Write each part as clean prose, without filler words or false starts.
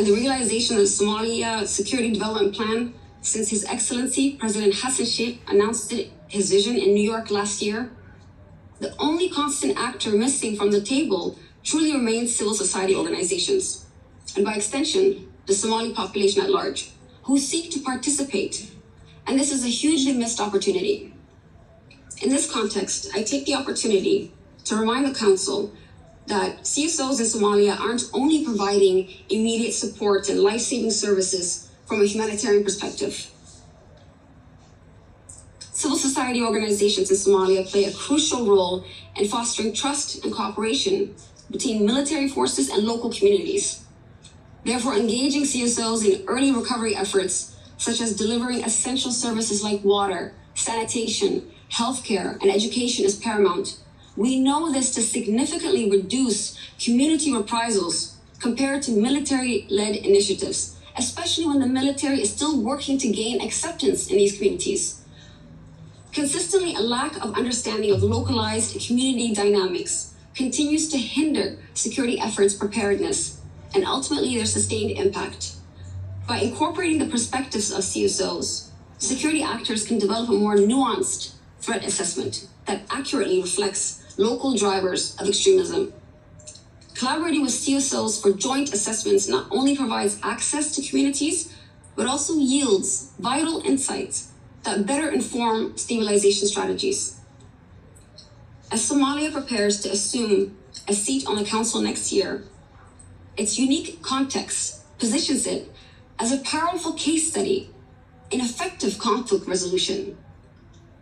and the realization of the Somalia Security Development Plan since His Excellency President Hassan Sheikh announced his vision in New York last year, the only constant actor missing from the table truly remains civil society organizations, and by extension, the Somali population at large, who seek to participate. And this is a hugely missed opportunity. In this context, I take the opportunity to remind the Council that CSOs in Somalia aren't only providing immediate support and life-saving services from a humanitarian perspective. Civil society organizations in Somalia play a crucial role in fostering trust and cooperation between military forces and local communities. Therefore, engaging CSOs in early recovery efforts, such as delivering essential services like water, sanitation, healthcare, and education is paramount. We know this to significantly reduce community reprisals compared to military-led initiatives, especially when the military is still working to gain acceptance in these communities. Consistently, a lack of understanding of localized community dynamics continues to hinder security efforts' preparedness and ultimately their sustained impact. By incorporating the perspectives of CSOs, security actors can develop a more nuanced threat assessment that accurately reflects local drivers of extremism. Collaborating with CSOs for joint assessments not only provides access to communities, but also yields vital insights that better inform stabilization strategies. As Somalia prepares to assume a seat on the Council next year, its unique context positions it as a powerful case study in effective conflict resolution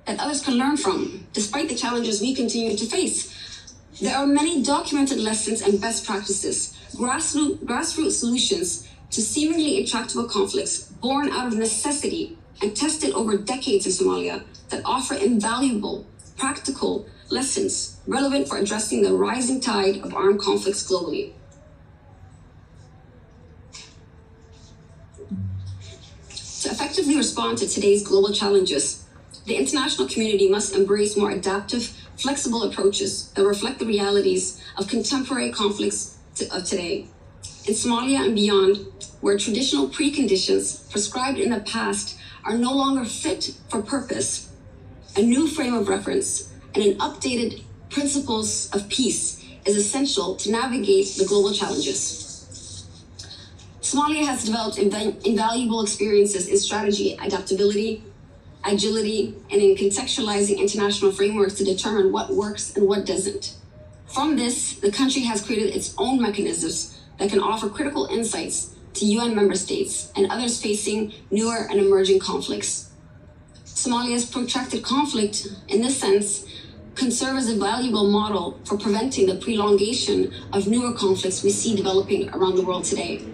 that others can learn from, despite the challenges we continue to face. There are many documented lessons and best practices, grassroots solutions to seemingly intractable conflicts born out of necessity and tested over decades in Somalia that offer invaluable, practical lessons relevant for addressing the rising tide of armed conflicts globally. To effectively respond to today's global challenges, the international community must embrace more adaptive, flexible approaches that reflect the realities of contemporary conflicts of today. In Somalia and beyond, where traditional preconditions prescribed in the past are no longer fit for purpose, a new frame of reference and an updated principles of peace is essential to navigate the global challenges. Somalia has developed invaluable experiences in strategy, adaptability, agility, and in contextualizing international frameworks to determine what works and what doesn't. From this, the country has created its own mechanisms that can offer critical insights to UN member states and others facing newer and emerging conflicts. Somalia's protracted conflict, in this sense, can serve as a valuable model for preventing the prolongation of newer conflicts we see developing around the world today,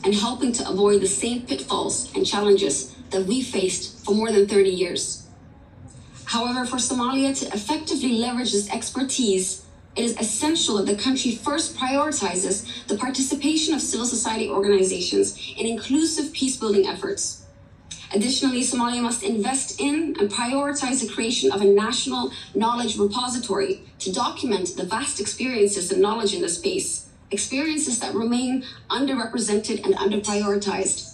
and helping to avoid the same pitfalls and challenges that we faced for more than 30 years. However, for Somalia to effectively leverage this expertise, it is essential that the country first prioritizes the participation of civil society organizations in inclusive peace-building efforts. Additionally, Somalia must invest in and prioritize the creation of a national knowledge repository to document the vast experiences and knowledge in the space, experiences that remain underrepresented and underprioritized.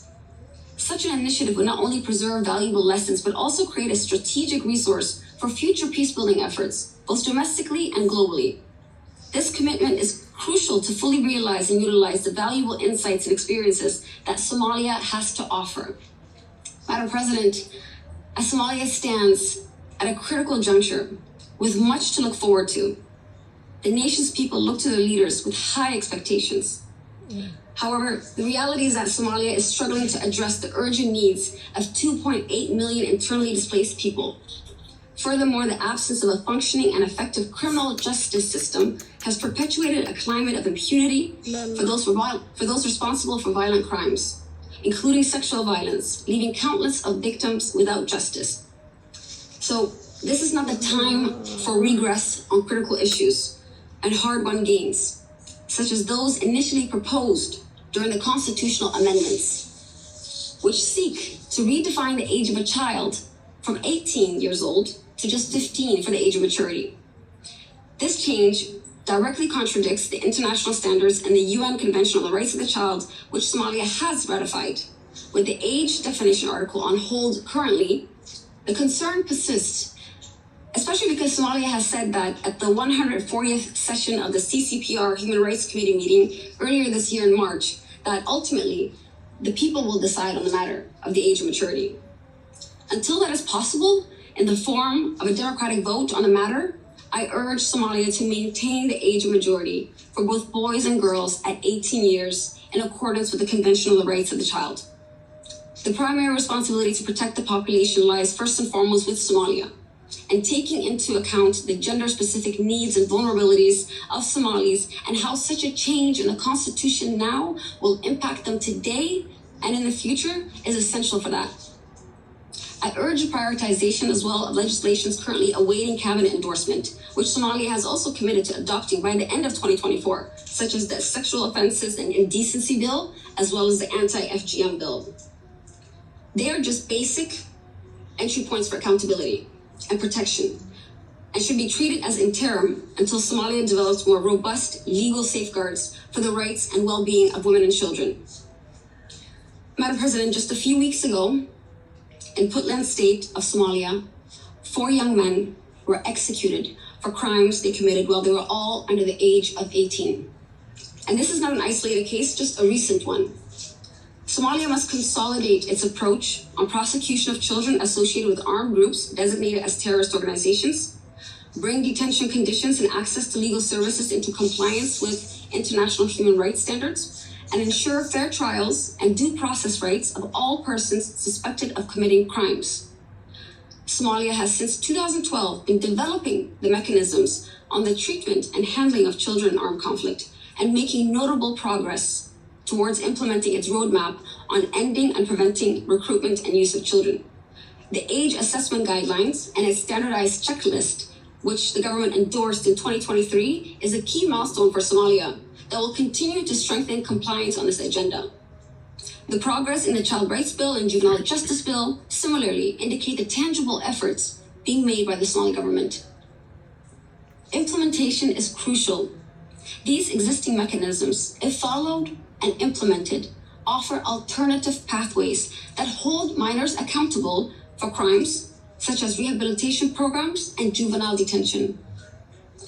Such an initiative would not only preserve valuable lessons, but also create a strategic resource for future peace-building efforts, both domestically and globally. This commitment is crucial to fully realize and utilize the valuable insights and experiences that Somalia has to offer. Madam President, as Somalia stands at a critical juncture with much to look forward to, the nation's people look to their leaders with high expectations. However, the reality is that Somalia is struggling to address the urgent needs of 2.8 million internally displaced people. Furthermore, the absence of a functioning and effective criminal justice system has perpetuated a climate of impunity for those responsible for violent crimes, including sexual violence, leaving countless of victims without justice. So this is not the time for regress on critical issues and hard-won gains, such as those initially proposed during the constitutional amendments, which seek to redefine the age of a child from 18 years old to just 15 for the age of maturity. This change directly contradicts the international standards and the UN Convention on the Rights of the Child, which Somalia has ratified. With the age definition article on hold currently, the concern persists, especially because Somalia has said that at the 140th session of the CCPR Human Rights Committee meeting earlier this year in March, that ultimately the people will decide on the matter of the age of maturity. Until that is possible, in the form of a democratic vote on the matter, I urge Somalia to maintain the age of majority for both boys and girls at 18 years in accordance with the Convention on the Rights of the Child. The primary responsibility to protect the population lies first and foremost with Somalia, and taking into account the gender-specific needs and vulnerabilities of Somalis and how such a change in the constitution now will impact them today and in the future is essential for that. I urge prioritization as well of legislations currently awaiting cabinet endorsement, which Somalia has also committed to adopting by the end of 2024, such as the Sexual Offences and Indecency Bill, as well as the Anti-FGM Bill. They are just basic entry points for accountability and protection, and should be treated as interim until Somalia develops more robust legal safeguards for the rights and well-being of women and children. Madam President, just a few weeks ago, in Puntland state of Somalia, 4 young men were executed for crimes they committed while they were all under the age of 18. And this is not an isolated case, just a recent one. Somalia must consolidate its approach on prosecution of children associated with armed groups designated as terrorist organizations, bring detention conditions and access to legal services into compliance with international human rights standards, and ensure fair trials and due process rights of all persons suspected of committing crimes. Somalia has since 2012 been developing the mechanisms on the treatment and handling of children in armed conflict and making notable progress towards implementing its roadmap on ending and preventing recruitment and use of children. The age assessment guidelines and its standardized checklist, which the government endorsed in 2023, is a key milestone for Somalia that will continue to strengthen compliance on this agenda. The progress in the Child Rights Bill and Juvenile Justice Bill similarly indicate the tangible efforts being made by the Somali government. Implementation is crucial. These existing mechanisms, if followed and implemented, offer alternative pathways that hold minors accountable for crimes such as rehabilitation programs and juvenile detention.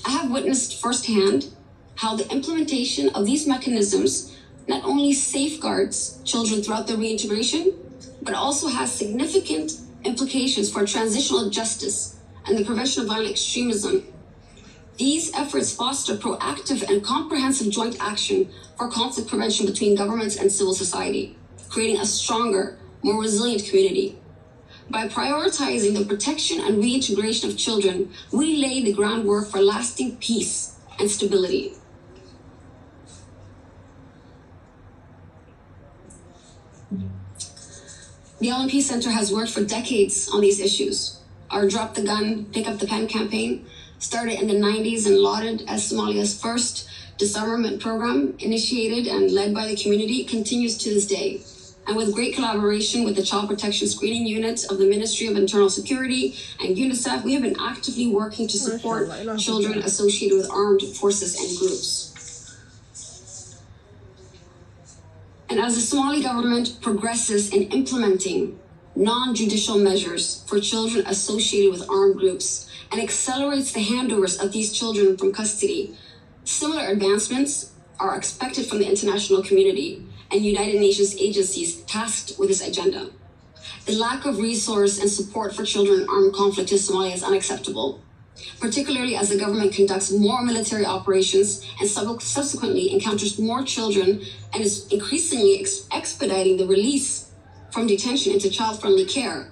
I have witnessed firsthand how the implementation of these mechanisms not only safeguards children throughout their reintegration, but also has significant implications for transitional justice and the prevention of violent extremism. These efforts foster proactive and comprehensive joint action for conflict prevention between governments and civil society, creating a stronger, more resilient community. By prioritizing the protection and reintegration of children, we lay the groundwork for lasting peace and stability. The LNP Center has worked for decades on these issues. Our Drop the Gun, Pick Up the Pen campaign started in the 90s and lauded as Somalia's first disarmament program, initiated and led by the community, continues to this day. And with great collaboration with the Child Protection Screening Unit of the Ministry of Internal Security and UNICEF, we have been actively working to support children associated with armed forces and groups. And as the Somali government progresses in implementing non-judicial measures for children associated with armed groups and accelerates the handovers of these children from custody, similar advancements are expected from the international community and United Nations agencies tasked with this agenda. The lack of resource and support for children in armed conflict in Somalia is unacceptable, particularly as the government conducts more military operations and subsequently encounters more children and is increasingly expediting the release from detention into child-friendly care.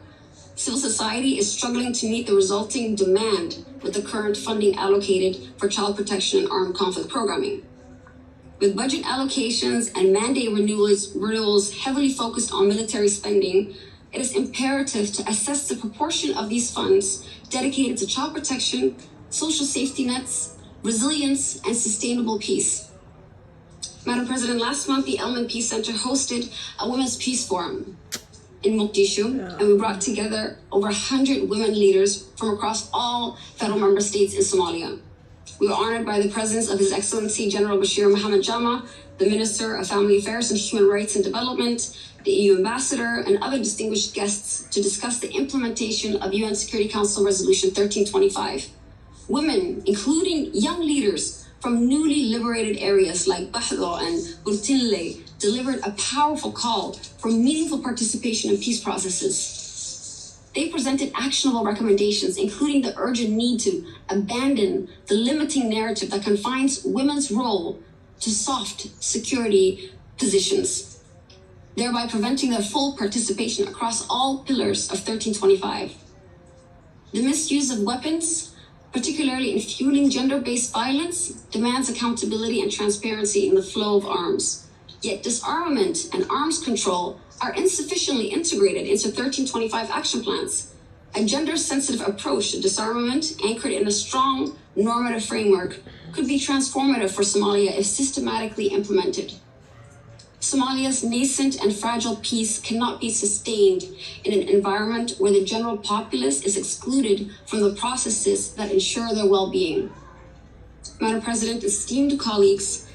Civil society is struggling to meet the resulting demand with the current funding allocated for child protection and armed conflict programming. With budget allocations and mandate renewals heavily focused on military spending, it is imperative to assess the proportion of these funds dedicated to child protection, social safety nets, resilience, and sustainable peace. Madam President, last month the LNP Center hosted a Women's Peace Forum in Mogadishu, and we brought together over 100 women leaders from across all federal member states in Somalia. We were honored by the presence of His Excellency General Bashir Mohammed Jama, the Minister of Family Affairs and Human Rights and Development, the EU Ambassador, and other distinguished guests to discuss the implementation of UN Security Council Resolution 1325. Women, including young leaders from newly liberated areas like Bahdo and Burtinle, delivered a powerful call for meaningful participation in peace processes. They presented actionable recommendations, including the urgent need to abandon the limiting narrative that confines women's role to soft security positions, thereby preventing their full participation across all pillars of 1325. The misuse of weapons, particularly in fueling gender-based violence, demands accountability and transparency in the flow of arms. Yet disarmament and arms control are insufficiently integrated into 1325 action plans. A gender-sensitive approach to disarmament, anchored in a strong normative framework, could be transformative for Somalia if systematically implemented. Somalia's nascent and fragile peace cannot be sustained in an environment where the general populace is excluded from the processes that ensure their well-being. Madam President, esteemed colleagues,